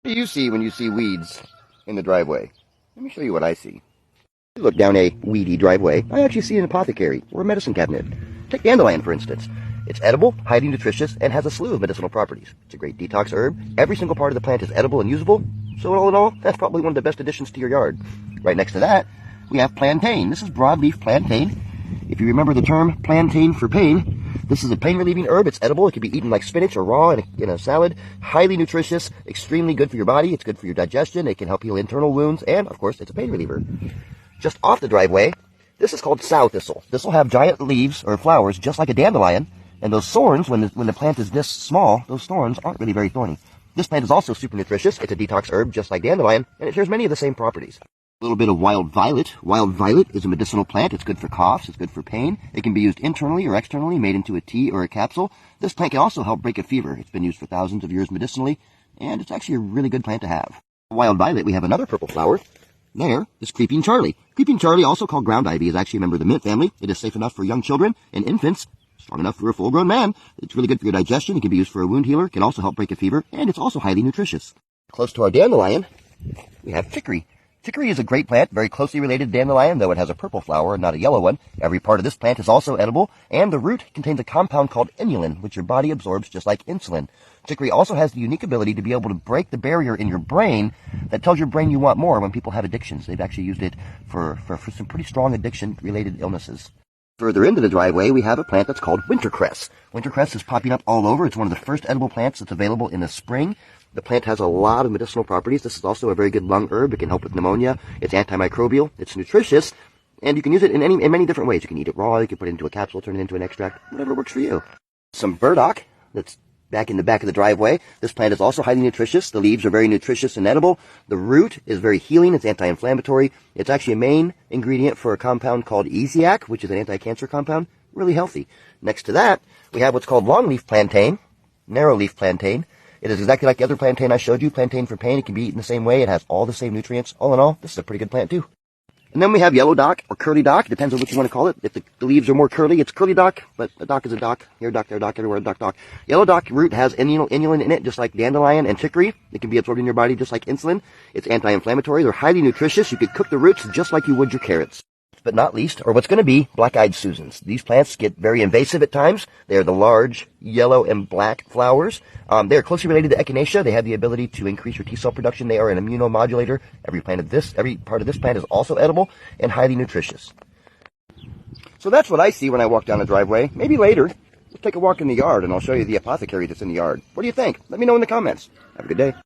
What do you see when you see weeds in the driveway? Let me show you what I see. Look down a weedy driveway, I actually see an apothecary or a medicine cabinet. Take dandelion, for instance. It's edible, highly nutritious, and has a slew of medicinal properties. It's a great detox herb. Every single part of the plant is edible and usable. So all in all, that's probably one of the best additions to your yard. Right next to that, we have plantain. This is broadleaf plantain. If you remember the term plantain for pain, this is a pain-relieving herb. It's edible. It can be eaten like spinach or raw in a salad. Highly nutritious, extremely good for your body. It's good for your digestion. It can help heal internal wounds, and, of course, it's a pain reliever. Just off the driveway, this is called sow thistle. This will have giant leaves or flowers just like a dandelion, and those thorns, when the plant is this small, those thorns aren't really very thorny. This plant is also super nutritious. It's a detox herb just like dandelion, and it shares many of the same properties. A little bit of wild violet. Wild violet is a medicinal plant. It's good for coughs. It's good for pain. It can be used internally or externally, made into a tea or a capsule. This plant can also help break a fever. It's been used for thousands of years medicinally, and it's actually a really good plant to have. Wild violet, we have another purple flower. There is Creeping Charlie. Creeping Charlie, also called ground ivy, is actually a member of the mint family. It is safe enough for young children and infants, strong enough for a full-grown man. It's really good for your digestion. It can be used for a wound healer. It can also help break a fever, and it's also highly nutritious. Close to our dandelion, we have chicory. Chicory is a great plant, very closely related to dandelion, though it has a purple flower and not a yellow one. Every part of this plant is also edible, and the root contains a compound called inulin, which your body absorbs just like insulin. Chicory also has the unique ability to be able to break the barrier in your brain that tells your brain you want more when people have addictions. They've actually used it for some pretty strong addiction-related illnesses. Further into the driveway, we have a plant that's called wintercress. Wintercress is popping up all over. It's one of the first edible plants that's available in the spring. The plant has a lot of medicinal properties. This is also a very good lung herb. It can help with pneumonia. It's antimicrobial. It's nutritious. And you can use it in many different ways. You can eat it raw. You can put it into a capsule, turn it into an extract, whatever works for you. Some burdock that's back in the back of the driveway. This plant is also highly nutritious. The leaves are very nutritious and edible. The root is very healing. It's anti-inflammatory. It's actually a main ingredient for a compound called Easiac, which is an anti-cancer compound. Really healthy. Next to that, we have what's called longleaf plantain, narrowleaf plantain. It is exactly like the other plantain I showed you, plantain for pain. It can be eaten the same way. It has all the same nutrients. All in all, this is a pretty good plant too. And then we have yellow dock or curly dock. It depends on what you want to call it. If the leaves are more curly, it's curly dock, but a dock is a dock. Here, dock, there, dock, everywhere, dock, dock. Yellow dock root has inulin in it, just like dandelion and chicory. It can be absorbed in your body just like insulin. It's anti-inflammatory. They're highly nutritious. You could cook the roots just like you would your carrots. But not least, or what's going to be, black-eyed Susans. These plants get very invasive at times. They are the large yellow and black flowers. They are closely related to echinacea. They have the ability to increase your T-cell production. They are an immunomodulator. Every part of this plant is also edible and highly nutritious. So that's what I see when I walk down the driveway. Maybe later, we'll take a walk in the yard and I'll show you the apothecary that's in the yard. What do you think? Let me know in the comments. Have a good day.